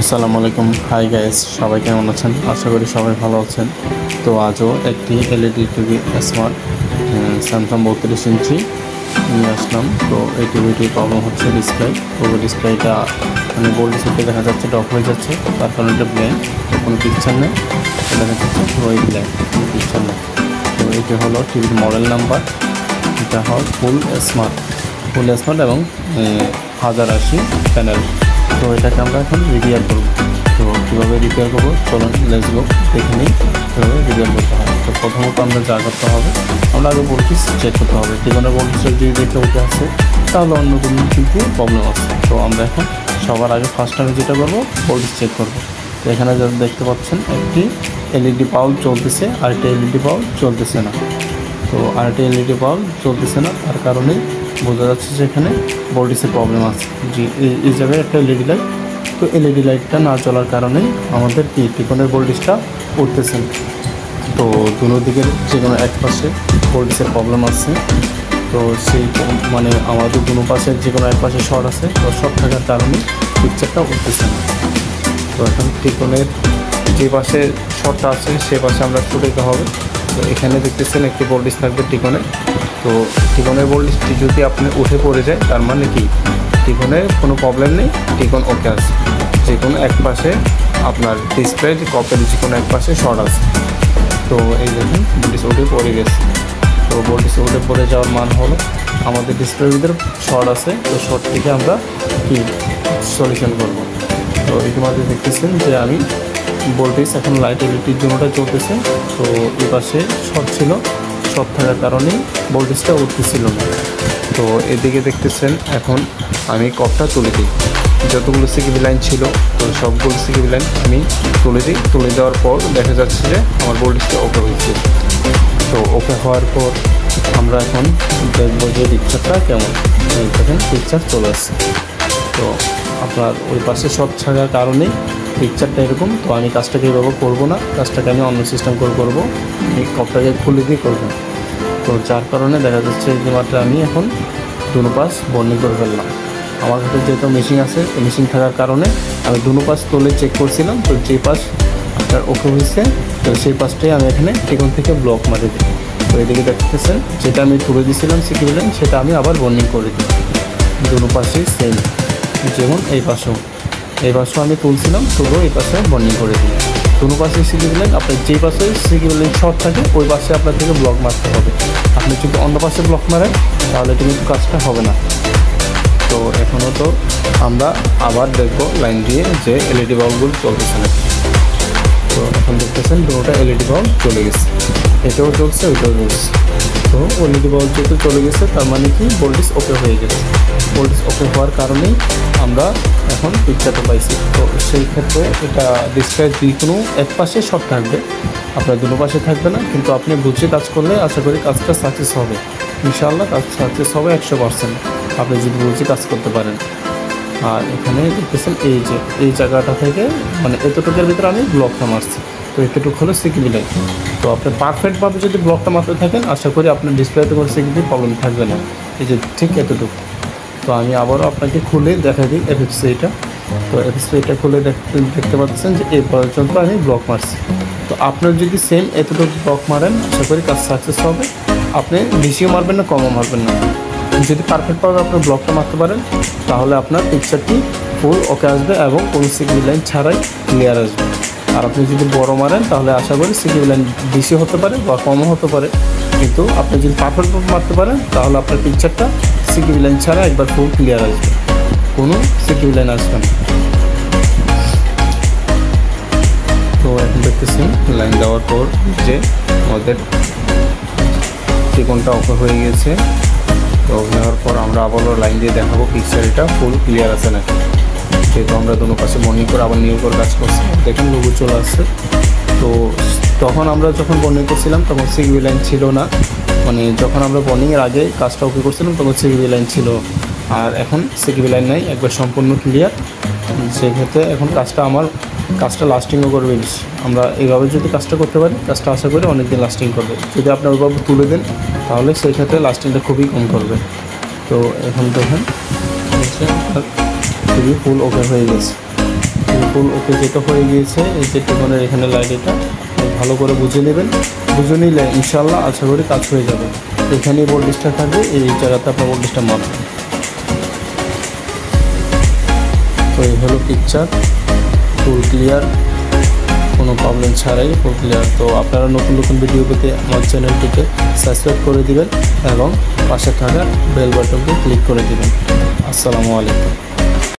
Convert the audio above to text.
আসসালামু আলাইকুম। Hi guys, সবাই কেমন আছেন? আশা করি সবাই ভালো আছেন। তো আজও একটি এলইডি টিভি স্মার্ট স্যামসাং 32 ইঞ্চি নিয়ে আসলাম। তো এই টিভিটির প্রবলেম হচ্ছে ডিসপ্লে। তো ডিসপ্লেটা মানে বোল্ড ডিসপ্লে দেখা যাচ্ছে ডক হয়ে যাচ্ছে, তার কারণে এটা ব্ল্যাঙ্ক, কোনো পিকচার নেই। দেখা যাচ্ছে পুরোই ব্ল্যাঙ্ক, কোনো পিকচার নেই। তো এটি হলো টিভির মডেল নাম্বার। এটা হয় ফুল স্মার্ট এবং 1080 প্যানেল। তো এটাকে আমরা এখন রিপেয়ার করব। তো কীভাবে রিপেয়ার করবো চলুন লেটস গো, দেখে নিই কীভাবে রিপেয়ার করতে হয়। তো প্রথমত আমরা যা করতে হবে, আমরা আগে ভোল্টেজ চেক করতে হবে। টিকনের ভোল্টেজ যদি দেখতে উঠে আসে তাহলে অন্য কোনো কিন্তু প্রবলেম আছে। তো আমরা এখন সবার আগে ফার্স্ট আমি যেটা করবো ভোল্টেজ চেক করবো। তো এখানে যা দেখতে পাচ্ছেন একটি এলইডি বাল্ব চলতেছে, আরেকটি এলইডি বাল্ব চলতেছে না। তো আরেকটি এলইডি বাল্ব চলতেছে না, তার কারণেই বোঝা যাচ্ছে যে এখানে ভোল্টেজের প্রবলেম আছে। যে এই জায়গায় একটা এলইডি লাইট, তো এলইডি লাইটটা না চলার কারণেই আমাদের কি টিকনের ভোল্টেজটা উঠতেছে না। তো দুনো দিকের যে কোনো এক পাশে ভোল্টেজের প্রবলেম আছে। তো সেই মানে আমাদের দুনো পাশের যে কোনো এক পাশে শর্ট আছে, তো শর্ট থাকার কারণে পিকচারটা উঠতেছে না। তো এখন টিকনের যে পাশে শর্টটা আছে সে পাশে আমরা ছুটাইতে হবে। তো এখানে দেখতেছেন একটি ভোল্টেজ থাকবে টিকনের। তো টিকনের ভোল্টেজটি যদি আপনি উঠে পড়ে যায় তার মানে কি টিকনের কোনো প্রবলেম নেই, টিকন ওকে আছে। যে কোনো এক পাশে আপনার ডিসপ্লে কপের যে কোনো এক পাশে শর্ট আছে। তো এই দেখুন ভোল্টেজ উঠে পড়ে গেছে। তো ভোল্টেজ উঠে পড়ে যাওয়ার মান হলো আমাদের ডিসপ্লের ভিতরে শর্ট আছে। তো শর্ট থেকে আমরা কি সলিউশন করব। তো ইতিমধ্যে দেখতেছেন যে আমি ভোল্টেজ এখন লাইট এলইডির জন্যটা চলতেছে। তো এই পাশে শর্ট ছিল, শর্ট থাকার কারণে ভোল্টেজটা উঠতেছিল না। তো এদিকে দেখতেছেন এখন আমি কপটা তুলে দিই। যতগুলো সিকিবি লাইন ছিল তো সবগুলো সিকিবি লাইন আমি তুলে দিই। তুলে দেওয়ার পর দেখা যাচ্ছে যে আমার ভোল্টেজটা ওকে হয়েছে। তো ওকে হওয়ার পর আমরা এখন দেখবো যে পিকচারটা কেমন। দেখেন পিকচার চলে আসছে। তো আপনার ওই পাশে শর্ট থাকার কারণেই পিকচারটা এরকম। তো আমি কাজটাকে এভাবে করবো না, কাজটাকে আমি অন্য সিস্টেম করে করবো, এই কপটাকে খুলে দিয়ে করবো। তো যার কারণে দেখা যাচ্ছে যে মাত্র আমি এখন দুনো পাশ বর্নিং করে ফেললাম। আমার কাছে যেহেতু মেশিন আছে, তো মেশিন থাকার কারণে আমি দুনো পাশ তুলে চেক করছিলাম। তো যে পাশ আপনার ওকে হয়েছে, তো সেই পাশটাই আমি এখানে টিকন থেকে ব্লক মারি দিই। তো এদিকে দেখতেছেন যেটা আমি তুলে দিয়েছিলাম সিকিউর লাইন, সেটা আমি আবার বর্নিং করে দিই। দুনো পাশেই সেম, যেমন এই পাশেও আমি তুলছিলাম, তুলেও এই পাশে বর্নিং করে দিই। দুনো পাশে সিকিউর লাইন, আপনার যে পাশে সিকিউর লাইন শর্ট থাকে ওই পাশে আপনার থেকে ব্লক মারতে হবে। আপনি যদি অন্য পাশে ব্লক মারেন তাহলে কিন্তু কাজটা হবে না। তো এখনও তো আমরা আবার দেখবো লাইন দিয়ে যে এলইডি বাল্বগুলো চলতেছে নাকি। তো এখন দেখতেছেন দুটোটা এলইডি বাল্ব চলে গেছে, এটাও চলছে ওইটাও চলছে। তো এলইডি বাল্ব যেহেতু চলে গেছে তার মানে কি ভোল্টেজ ওকে হয়ে গেছে। ভোল্টেজ ওকে হওয়ার কারণেই আমরা এখন পিকচারটা পাইছি। তো সেই ক্ষেত্রে এটা ডিসপ্লে যে কোনো এক পাশে শর্ট থাকবে, আপনার দুটো পাশে থাকবে না। কিন্তু আপনি বুঝে কাজ করলে আশা করি কাজটা সাকসেস হবে। ইনশাআল্লাহ কাজ সাকসেস হবে 100%, আপনি যদি বুঝে কাজ করতে পারেন। আর এখানে দেখতেছেন এই জায়গাটা থেকে মানে এতটুকুর ভিতরে আমি ব্লকটা মারছি। তো এতটুকু হলো সিকিউরিটি লাইন। তো আপনি পারফেক্টভাবে যদি ব্লকটা মারতে থাকেন আশা করি আপনার ডিসপ্লেতে কোনো সিকিউরিটি প্রবলেম থাকবে না। এই যে ঠিক এতটুকু। তো আমি আবারও আপনাকে খুলে দেখা দিই এফএফসিটা। তো এফএফসিটা খুলে দেখতে পাচ্ছেন যে এই পর্যন্ত আমি ব্লক মারছি। তো আপনার যদি সেম এতটুকু ব্লক মারেন আশা করি কাজ সাকসেস হবে। আপনি বেশিও মারবেন না, কমও মারবেন না। যদি পারফেক্টভাবে আপনার ব্লকটা মারতে পারেন তাহলে আপনার পিকচারটি ফুল ওকে আসবে এবং কোনো সিকিউরিটি লাইন ছাড়াই ক্লিয়ার আসবে। আর আপনি যদি বড় মারেন তাহলে আশা করি সিকিউরিটি লাইন বেশি হতে পারে বা কমও হতে পারে। কিন্তু আপনি যদি পারফেক্টভাবে মারতে পারেন তাহলে আপনার পিকচারটা সিকিউরিটি লাইন ছাড়া একবার ফুল ক্লিয়ার আসবে, কোনো সিকিউরিটি লাইন আসবে না। তো এখন দেখতেছি লাইন দেওয়ার পর যে আমাদের ত্রিকোণটা ওকে হয়ে গেছে। তো নেওয়ার পর আমরা আবারও লাইন দিয়ে দেখাবো পিকচারটা ফুল ক্লিয়ার আছে নাকি। যেহেতু আমরা দুটো পাশে বর্নিং করে আবার নিউ করে কাজ করছি, দেখেন লোগো চলে আসছে। তো তখন আমরা যখন বর্নিং করছিলাম তখন সিকিউরিটি লাইন ছিল না, মানে যখন আমরা বর্নিংয়ের আগে কাজটা ওকে করছিলাম তখন সিকিউরিটি লাইন ছিল। আর এখন সিকিউরিটি লাইন নাই, একবার সম্পূর্ণ ক্লিয়ার। সেক্ষেত্রে এখন কাজটা লাস্টিংও করবে বেশি। আমরা এইভাবে যদি কাজটা করতে পারি কাজটা আশা করি অনেক দিন লাস্টিং করবে। যদি আপনি ওইভাবে তুলে দেন তাহলে সেই ক্ষেত্রে লাস্টিংটা খুবই কম করবে। তো এখন দেখেন খুবই ফুল ওকে হয়ে গেছে। ফুল ওকে যেটা হয়ে গিয়েছে এই যে টেকনের এখানে লাইট এটা ভালো করে বুঝে নেবেন। বুঝে নিলে ইনশাআল্লাহ আশা করি কাজ হয়ে যাবে। এখানেই ভোল্টেজটা থাকবে, এই জায়গাতে আপনার ভোল্টেজটা মাপবেন। তো এই হলো পিকচার, ফুল ক্লিয়ার, কোনো প্রবলেম ছাড়াই ফুল ক্লিয়ার। তো আপনারা নতুন নতুন ভিডিও পেতে আমার চ্যানেলটিকে সাবস্ক্রাইব করে দিবেন এবং পাশে থাকা বেল বাটনকে ক্লিক করে দিবেন। আসসালামু আলাইকুম।